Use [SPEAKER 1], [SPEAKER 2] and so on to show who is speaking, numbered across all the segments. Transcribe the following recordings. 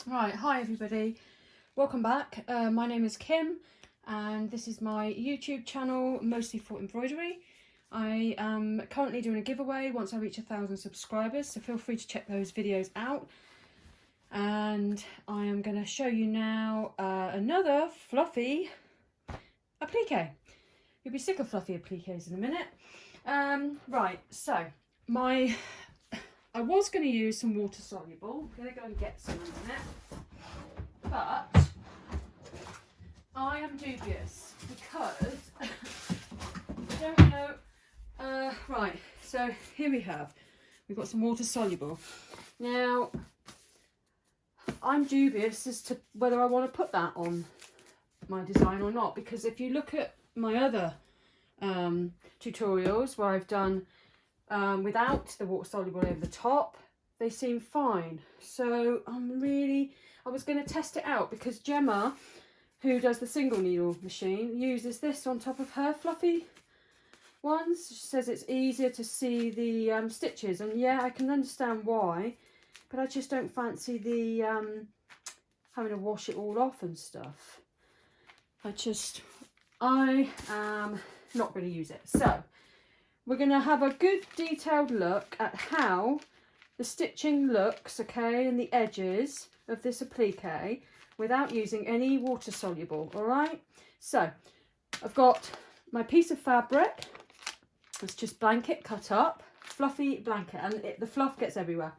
[SPEAKER 1] Right, hi everybody, welcome back. My name is Kim and this is my YouTube channel, mostly for embroidery. I am currently doing a giveaway once I reach 1,000 subscribers, so feel free to check those videos out. And I am going to show you now another fluffy applique. You'll be sick of fluffy appliques in a minute. Right, so I was going to use some water soluble. I'm going to go and get some in a minute. But I am dubious because I don't know. Right, so here we've got some water soluble. Now, I'm dubious as to whether I want to put that on my design or not, because if you look at my other tutorials where I've done without the water soluble over the top, they seem fine. So I was going to test it out because Gemma, who does the single needle machine, uses this on top of her fluffy ones. She says it's easier to see the stitches, and yeah, I can understand why, but I just don't fancy the having to wash it all off and stuff. I am not going to use it. So we're going to have a good detailed look at how the stitching looks, okay, and the edges of this applique without using any water soluble. All right, so I've got my piece of fabric. It's just blanket cut up, fluffy blanket, and the fluff gets everywhere.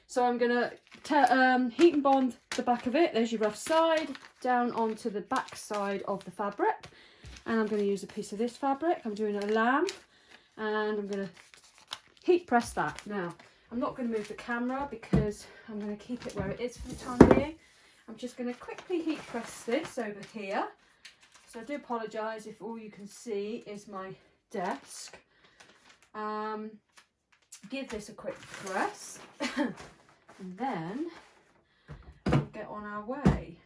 [SPEAKER 1] So I'm going to heat and bond the back of it. There's your rough side down onto the back side of the fabric, and I'm going to use a piece of this fabric. I'm doing a lamb, and I'm going to heat press that. Now, I'm not going to move the camera because I'm going to keep it where it is for the time being. I'm just going to quickly heat press this over here. So I do apologise if all you can see is my desk. Give this a quick press and then we'll get on our way.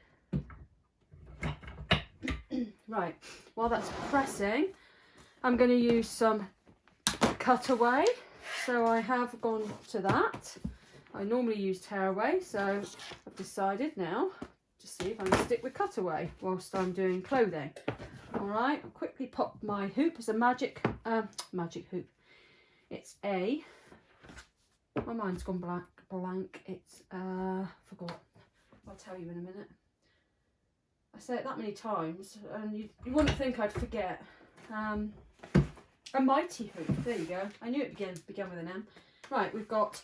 [SPEAKER 1] Right, while that's pressing, I'm going to use some cutaway. So I have gone to that. I normally use tearaway, so I've decided now to see if I can stick with cutaway whilst I'm doing clothing. All right, I'll quickly pop my hoop. It's a magic hoop. It's my mind's gone blank. It's forgot. I'll tell you in a minute. I say it that many times, and you wouldn't think I'd forget. A mighty hoop. There you go. I knew it began with an M. Right, we've got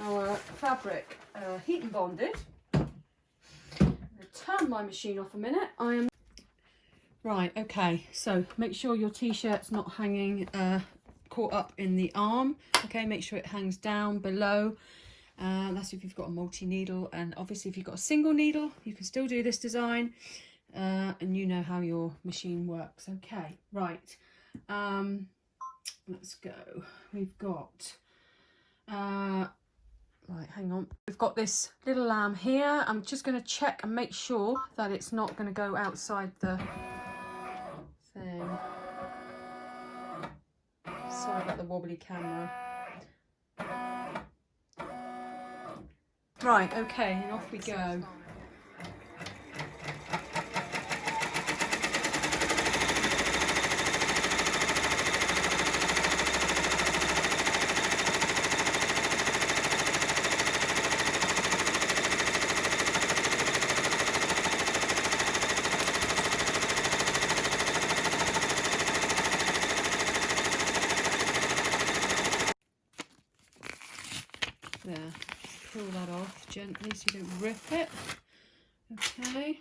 [SPEAKER 1] our fabric heat and bonded. I'm going to turn my machine off a minute. Right, okay, so make sure your t-shirt's not hanging caught up in the arm. Okay, make sure it hangs down below. That's if you've got a multi-needle, and obviously if you've got a single needle you can still do this design, and you know how your machine works. Okay, right, let's go. We've got right, hang on. We've got this little lamb here. I'm just going to check and make sure that it's not going to go outside the thing. Sorry about the wobbly camera. Right, okay, and off we go. There, pull that off gently so you don't rip it. Okay,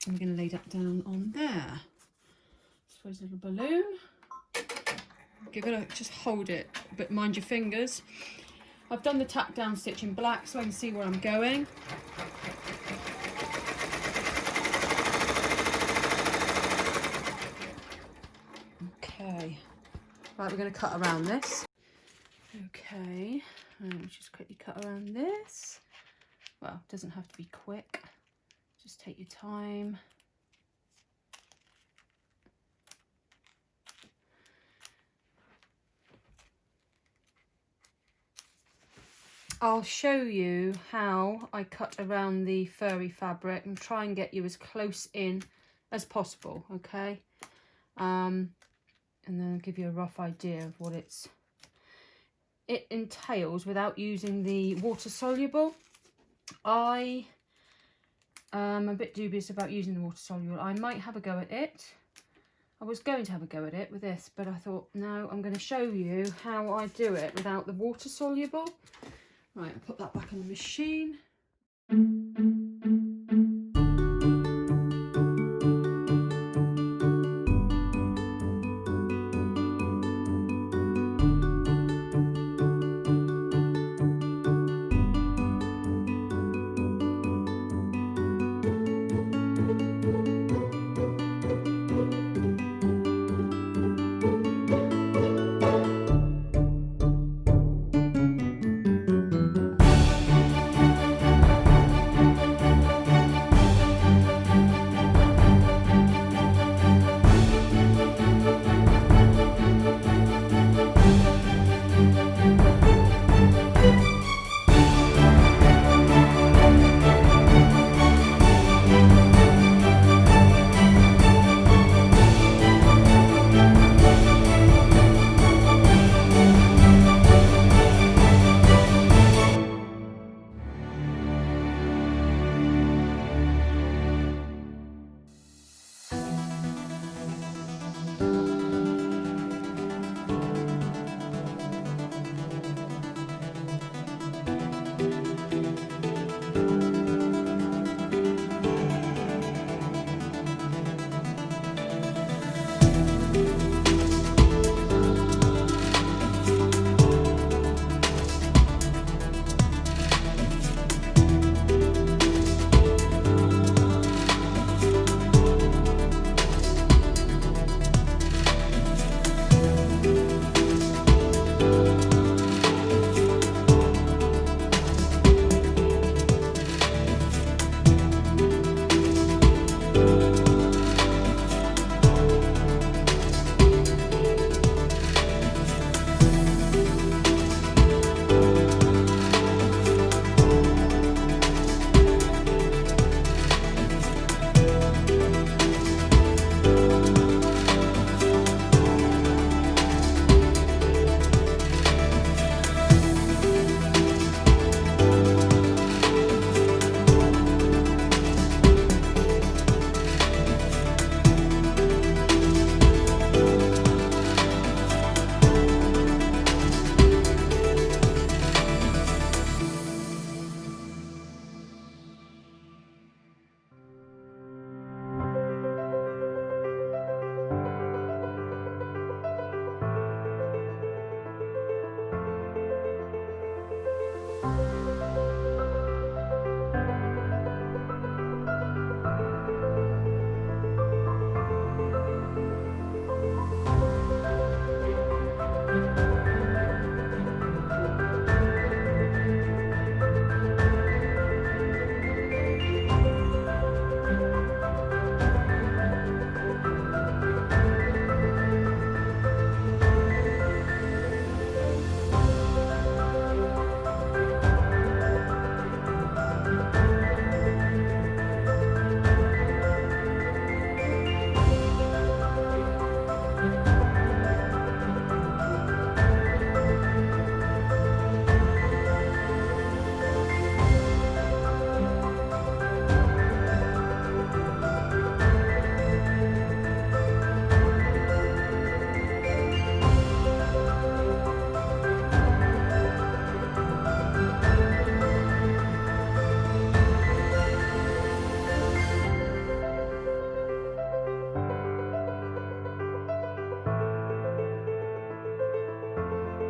[SPEAKER 1] and we're going to lay that down on there. Suppose a little balloon. Give it just hold it, but mind your fingers. I've done the tack down stitch in black so I can see where I'm going. Okay, right, we're going to cut around this. Okay, and just quickly cut around this. Well, it doesn't have to be quick, just take your time. I'll show you how I cut around the furry fabric and try and get you as close in as possible, okay? And then I'll give you a rough idea of what it entails without using the water soluble. I am a bit dubious about using the water soluble. I might have a go at it. I was going to have a go at it with this, but I thought, no, I'm going to show you how I do it without the water soluble. Right, I'll put that back on the machine.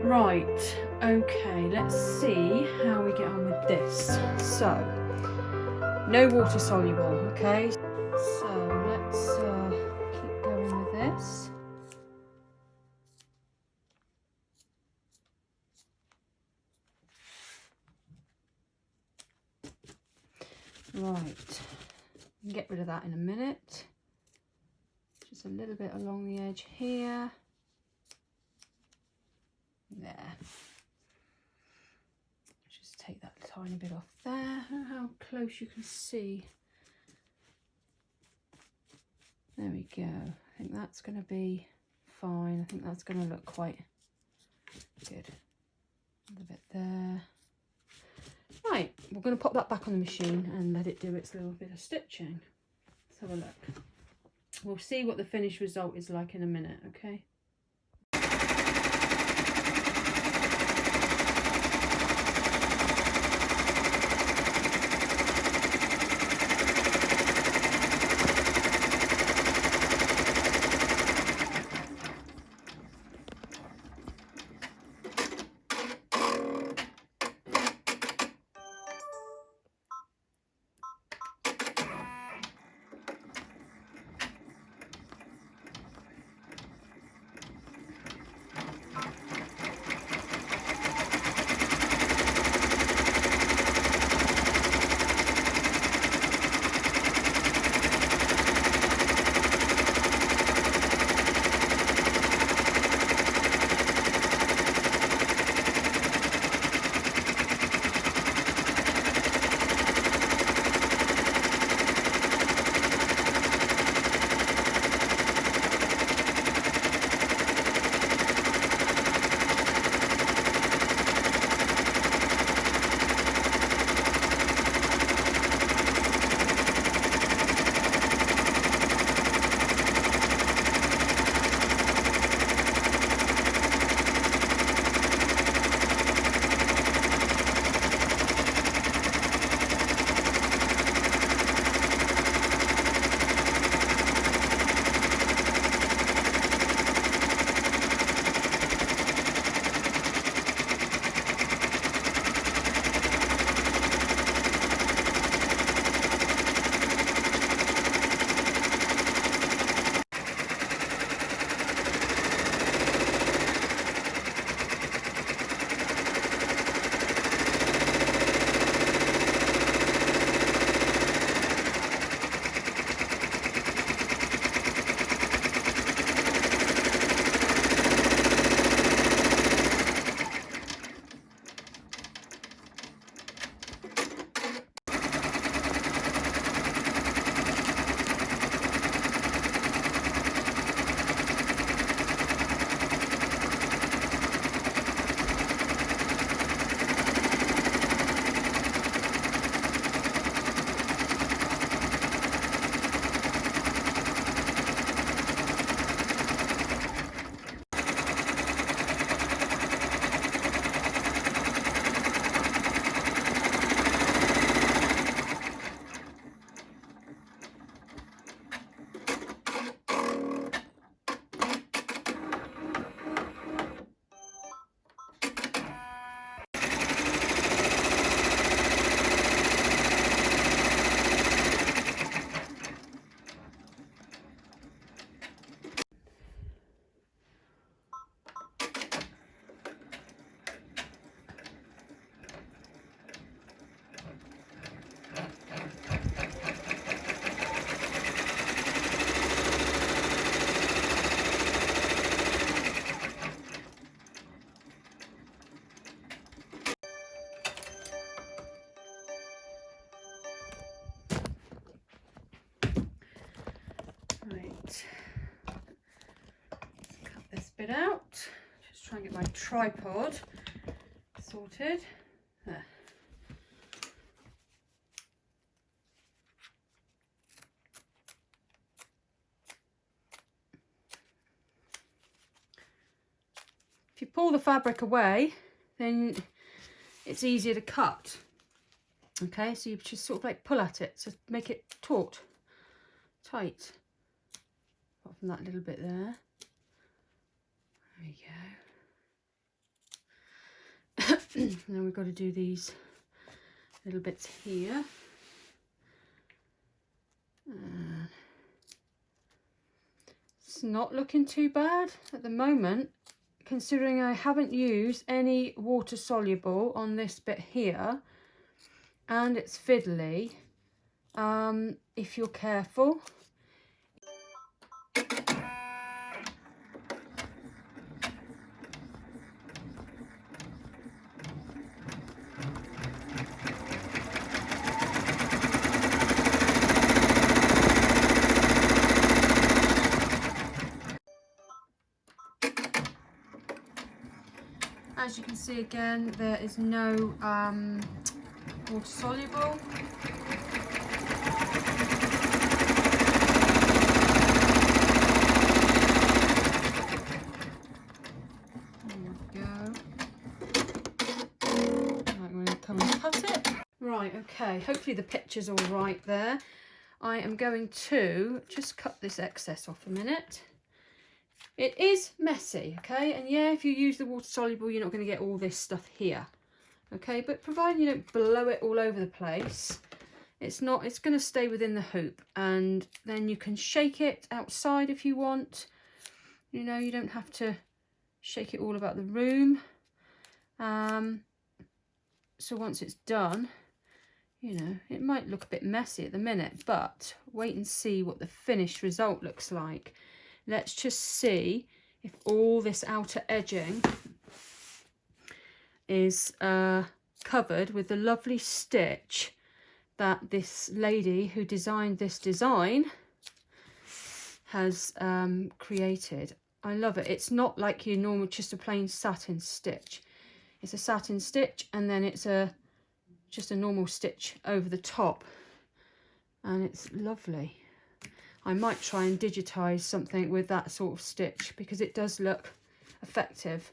[SPEAKER 1] Right, okay, let's see how we get on with this. So, no water soluble, okay? So, let's keep going with this. Right, get rid of that in a minute. Just a little bit along the edge here. There. Just tiny bit off there. I don't know how close you can see. There we go. I think that's going to be fine. I think that's going to look quite good. A little bit there. Right, we're going to pop that back on the machine and let it do its little bit of stitching. Let's have a look. We'll see what the finished result is like in a minute, okay? It out. Just try and get my tripod sorted. There. If you pull the fabric away, then it's easier to cut. Okay, so you just sort of like pull at it to make it taut, tight. Apart from that little bit there. There we go. Now we've got to do these little bits here. It's not looking too bad at the moment, considering I haven't used any water soluble on this bit here, and it's fiddly. If you're careful. As you can see again, there is no water soluble. Come and cut it. Right, okay, hopefully the picture's all right there. I am going to just cut this excess off a minute. It is messy, okay, and yeah, if you use the water soluble, you're not going to get all this stuff here, okay, but providing you don't blow it all over the place, it's going to stay within the hoop, and then you can shake it outside if you want. You know, you don't have to shake it all about the room. So once it's done, you know, it might look a bit messy at the minute, but wait and see what the finished result looks like. Let's just see if all this outer edging is covered with the lovely stitch that this lady who designed this design has created. I love it. It's not like your normal, just a plain satin stitch. It's a satin stitch, and then it's just a normal stitch over the top, and it's lovely. I might try and digitize something with that sort of stitch because it does look effective.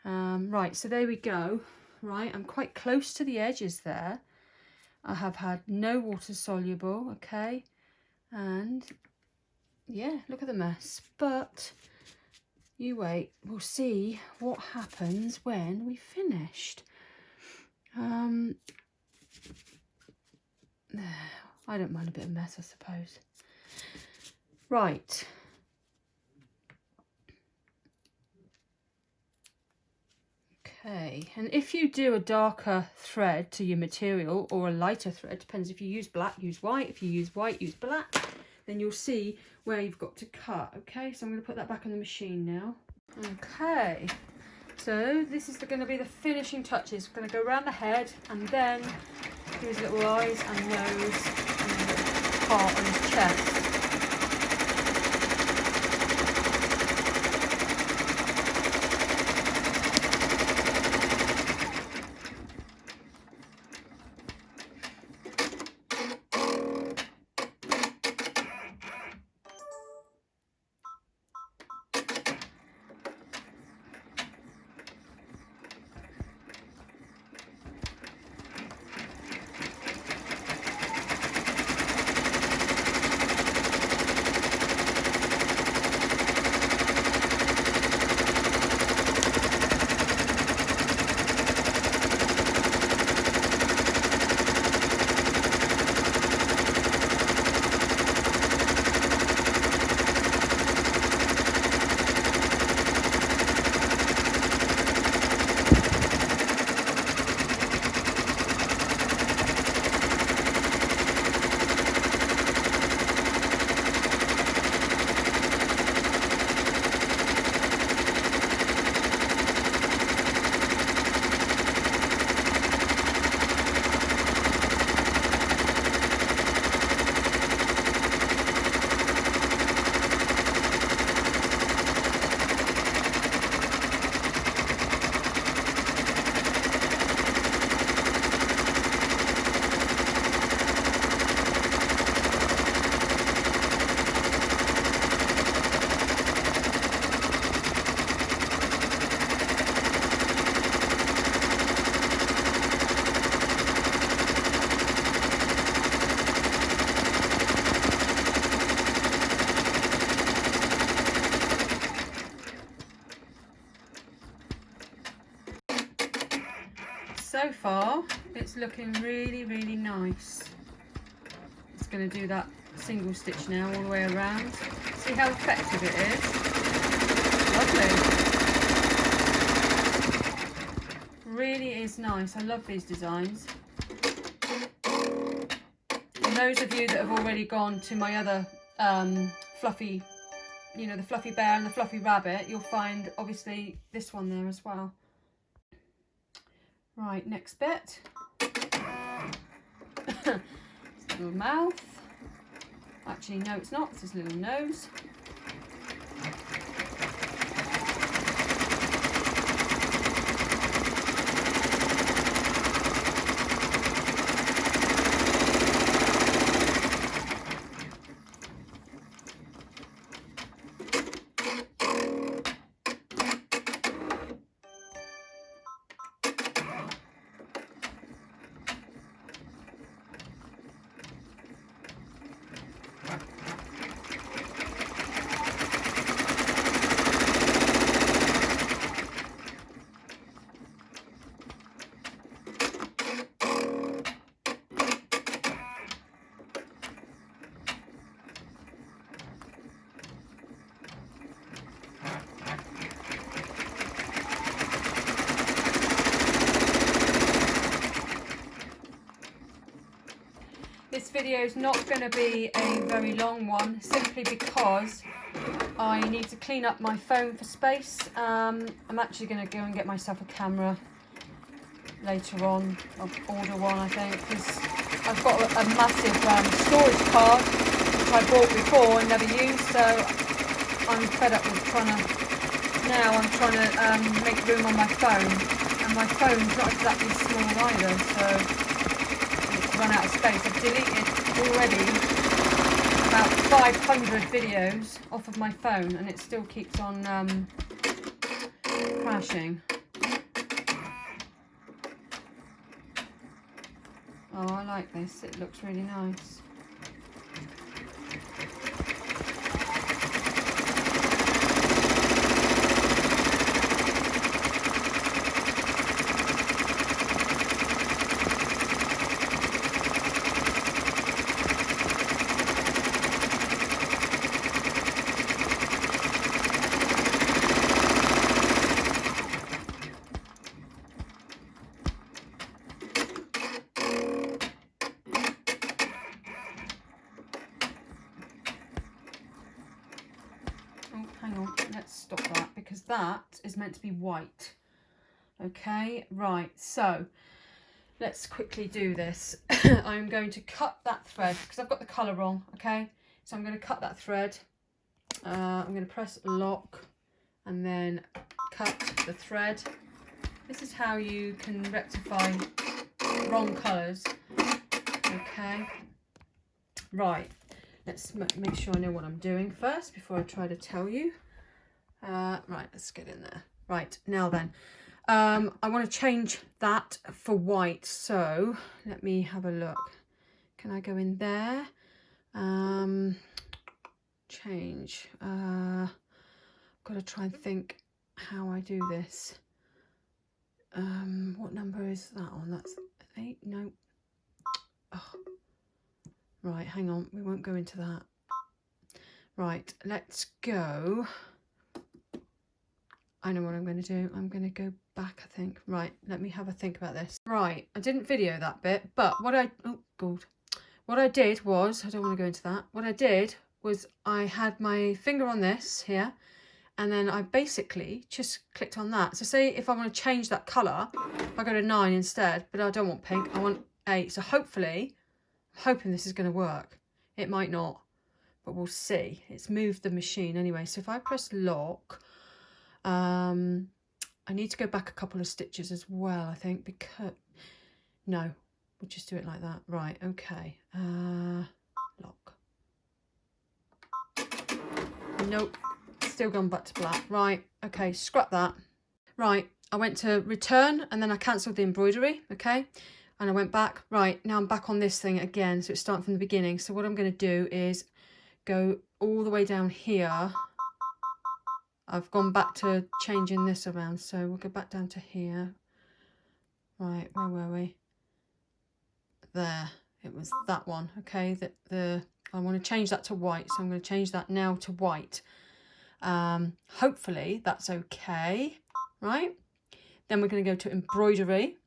[SPEAKER 1] Right, so there we go. Right, I'm quite close to the edges there. I have had no water soluble, okay, and yeah, look at the mess, but you wait, we'll see what happens when we've finished. I don't mind a bit of mess, I suppose. Right. Okay, and if you do a darker thread to your material or a lighter thread, depends if you use black, use white. If you use white, use black. Then you'll see where you've got to cut. Okay, so I'm going to put that back on the machine now. Okay, so this is going to be the finishing touches. We're going to go around the head and then do his little eyes and nose and a little part on his chest. So far, it's looking really, really nice. It's going to do that single stitch now all the way around. See how effective it is? Lovely. Really is nice. I love these designs. And those of you that have already gone to my other fluffy, you know, the fluffy bear and the fluffy rabbit, you'll find obviously this one there as well. Right, next bit. Little mouth. Actually, no, it's not. It's his little nose. video is not going to be a very long one, simply because I need to clean up my phone for space. I'm actually going to go and get myself a camera later on. I'll order one, I think, because I've got a massive storage card which I bought before and never used, so I'm fed up with trying to make room on my phone, and my phone's not exactly small either, so it's run out of space. I've deleted already about 500 videos off of my phone, and it still keeps on crashing. Oh, I like this. It looks really nice. Hang on, let's stop that, because that is meant to be white. Okay, right, so let's quickly do this. I'm going to cut that thread because I've got the colour wrong, okay? So I'm going to cut that thread. I'm going to press lock and then cut the thread. This is how you can rectify wrong colours. Okay, right. Let's make sure I know what I'm doing first before I try to tell you. Right, let's get in there. Right, now then, I want to change that for white. So let me have a look. Can I go in there? Change. Got to try and think how I do this. What number is that on? That's 8. No. Oh. Right, hang on, we won't go into that. Right, let's go. I know what I'm going to do. I'm going to go back, I think. Right, let me have a think about this. Right, I didn't video that bit, but what I did was, I don't want to go into that. What I did was I had my finger on this here, and then I basically just clicked on that. So say if I want to change that colour, I go to 9 instead, but I don't want pink, I want 8. So hopefully, hoping this is going to work. It might not, but we'll see. It's moved the machine anyway. So if I press lock, I need to go back a couple of stitches as well, I think, because no, we'll just do it like that. Right, okay. Lock. Nope, still gone back to black. Right, okay, scrap that. Right, I went to return and then I cancelled the embroidery, okay? And I went back. Right, now I'm back on this thing again, so it's starting from the beginning. So what I'm going to do is go all the way down here. I've gone back to changing this around, so we'll go back down to here. Right, where were we? There, it was that one, okay? I want to change that to white, so I'm going to change that now to white. Hopefully that's okay, right? Then we're going to go to embroidery.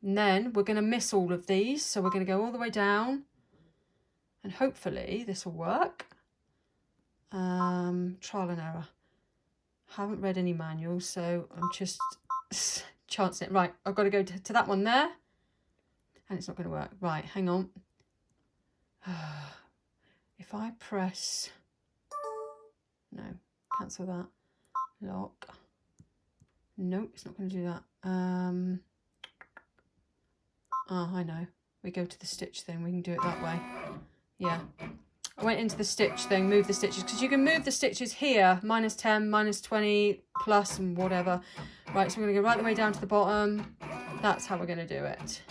[SPEAKER 1] And then we're going to miss all of these, so we're going to go all the way down, and hopefully this will work. Trial and error. Haven't read any manuals, so I'm just chancing it. Right, I've got to go to that one there, and it's not going to work. Right, hang on. If I press, no, cancel that. Lock. Nope, it's not going to do that. Oh, I know. We go to the stitch thing. We can do it that way. Yeah. I went into the stitch thing, move the stitches, because you can move the stitches here, -10, -20, plus, and whatever. Right, so we're going to go right the way down to the bottom. That's how we're going to do it.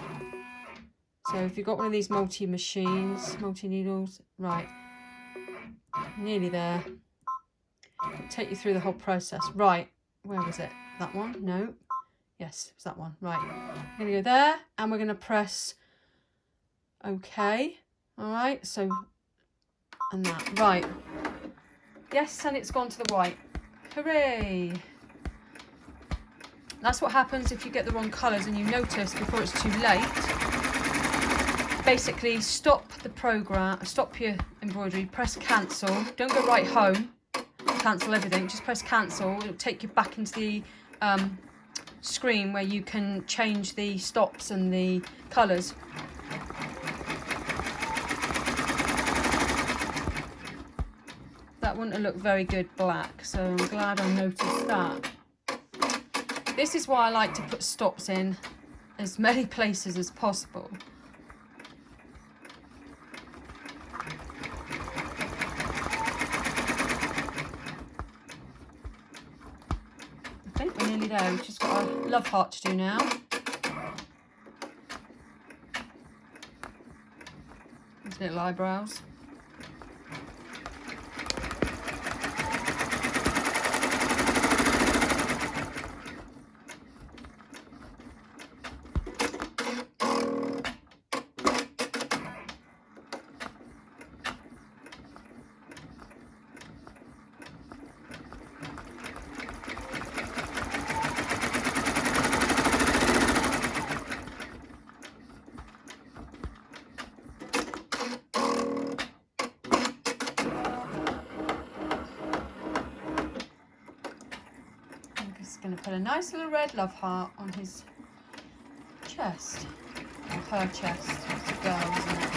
[SPEAKER 1] So if you've got one of these multi-machines, multi-needles, right, nearly there. It'll take you through the whole process. Right, where was it? That one? No. Yes, it's that one. Right, we're going to go there, and we're going to press OK. All right, so, and that. Right. Yes, and it's gone to the white. Hooray! That's what happens if you get the wrong colours and you notice before it's too late. basically stop the program, stop your embroidery, press cancel, don't go right home, cancel everything, just press cancel. It'll take you back into the screen where you can change the stops and the colours. That wouldn't have looked very good black, so I'm glad I noticed that. This is why I like to put stops in as many places as possible. I think we're nearly there. We've just got a love heart to do now. These little eyebrows. Going to put a nice little red love heart on his chest, or her chest. It's a girl, isn't it?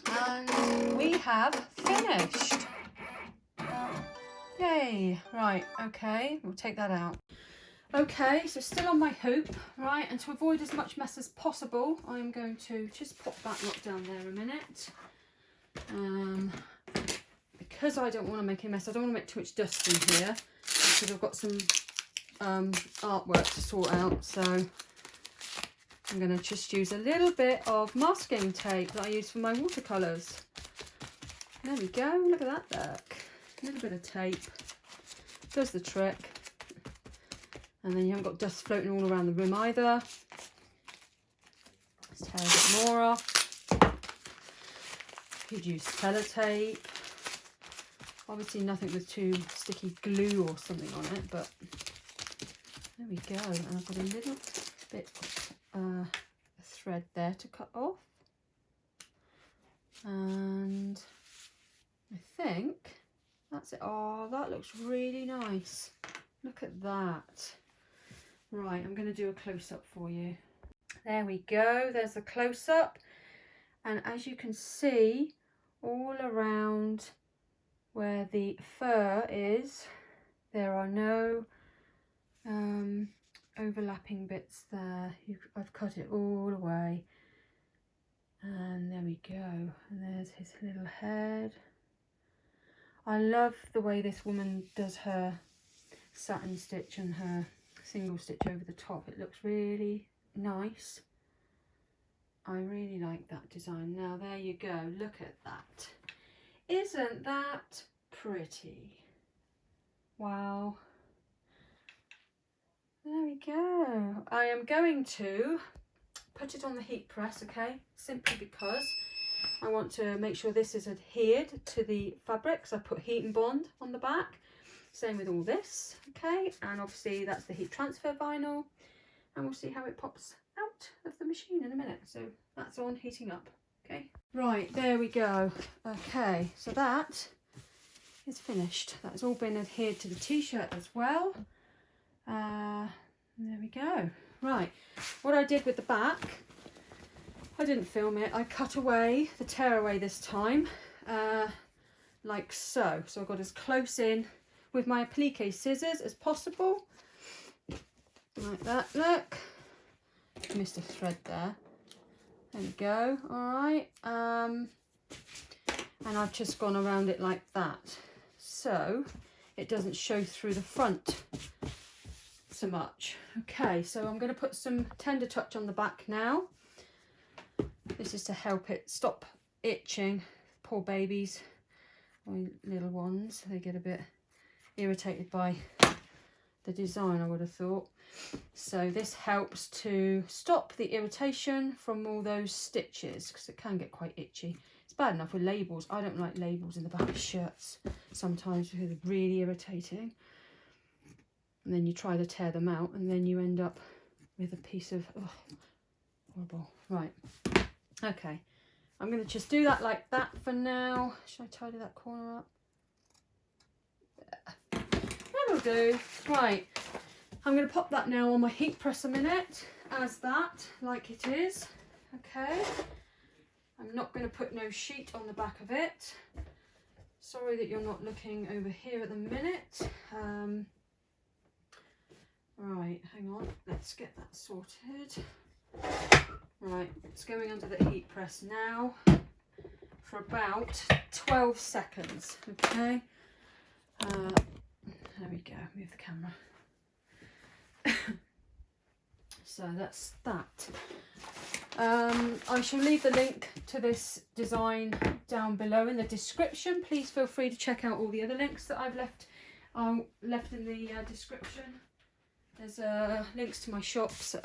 [SPEAKER 1] And we have finished. Yay! Right, okay, we'll take that out. Okay, so still on my hoop, right, and to avoid as much mess as possible, I'm going to just pop that lock down there a minute. Because I don't want to make a mess, I don't want to make too much dust in here, because I've got some artwork to sort out, so I'm going to just use a little bit of masking tape that I use for my watercolours. There we go, look at that look. A little bit of tape, does the trick. And then you haven't got dust floating all around the room either. Let's tear a bit more off. You could use sellotape. Obviously nothing with too sticky glue or something on it, but there we go. And I've got a little bit of thread there to cut off. And I think that's it. Oh, that looks really nice. Look at that. Right, I'm going to do a close-up for you. There we go, there's a close-up. And as you can see, all around where the fur is, there are no overlapping bits there. I've cut it all away. And there we go. And there's his little head. I love the way this woman does her satin stitch and her single stitch over the top. It looks really nice. I really like that design. Now there you go, look at that. Isn't that pretty? Wow. There we go. I am going to put it on the heat press, okay, simply because I want to make sure this is adhered to the fabric, so I put heat and bond on the back. Same with all this, okay, and obviously that's the heat transfer vinyl, and we'll see how it pops out of the machine in a minute. So that's on heating up, okay. Right, there we go. Okay, so that is finished. That's all been adhered to the t-shirt as well. There we go. Right, what I did with the back, I didn't film it. I cut away the tearaway this time, like so. So I got as close in with my applique scissors as possible, like that. Look, missed a thread there. There we go. All right, and I've just gone around it like that, so it doesn't show through the front so much. Okay, so I'm going to put some Tender Touch on the back now. This is to help it stop itching. Poor babies, or little ones, they get a bit irritated by the design, I would have thought. So this helps to stop the irritation from all those stitches, because it can get quite itchy. It's bad enough with labels. I don't like labels in the back of shirts sometimes because they're really irritating. And then you try to tear them out and then you end up with a piece of, oh, horrible. Right, okay. I'm going to just do that like that for now. Should I tidy that corner up? Yeah. That'll do. Right, I'm going to pop that now on my heat press a minute as that, like it is. Okay. I'm not going to put no sheet on the back of it. Sorry that you're not looking over here at the minute. Right, hang on, let's get that sorted. Right, it's going under the heat press now for about 12 seconds, okay? There we go, move the camera. So that's that. I shall leave the link to this design down below in the description. Please feel free to check out all the other links that I've left in the description. There's links to my shops,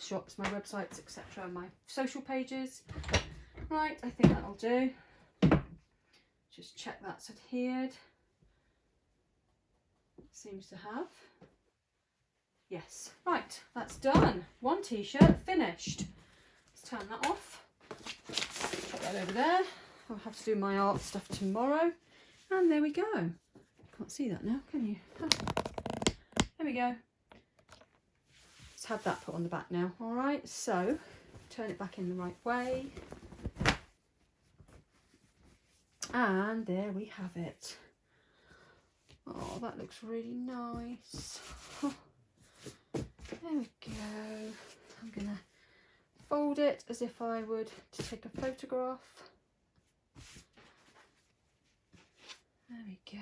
[SPEAKER 1] shops, my websites, etc., my social pages. Right, I think that'll do. Just check that's adhered. Seems to have. Yes, right, that's done. One t-shirt finished. Let's turn that off. Put that over there. I'll have to do my art stuff tomorrow. And there we go. Can't see that now, can you? There we go. Let's have that put on the back now. All right, so turn it back in the right way. And there we have it. Oh, that looks really nice. There we go. I'm going to fold it as if I would to take a photograph. There we go.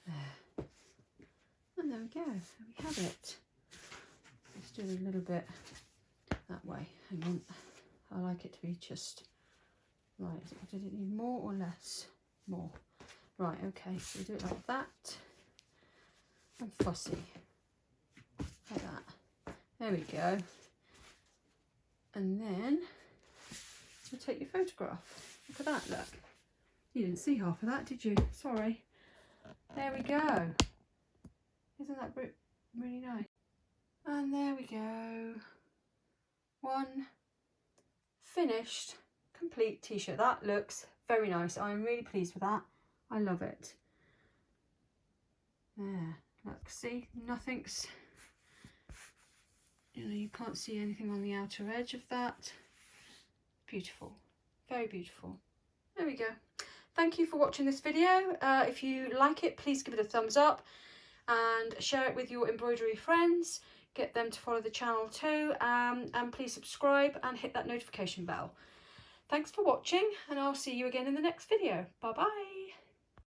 [SPEAKER 1] There. And there we go. There we have it. Let's do a little bit that way. Hang on. I like it to be just right. Did it need more or less? More. Right, okay, so we do it like that. And fussy. Like that. There we go. And then you take your photograph. Look at that, look. You didn't see half of that, did you? Sorry. There we go. Isn't that really nice? And there we go. One finished, complete t-shirt. That looks very nice. I'm really pleased with that. I love it. There, look, see, nothing's, you can't see anything on the outer edge of that. Beautiful, very beautiful. There we go. Thank you for watching this video. If you like it, please give it a thumbs up and share it with your embroidery friends. Get them to follow the channel too, and please subscribe and hit that notification bell. Thanks for watching, and I'll see you again in the next video. Bye bye.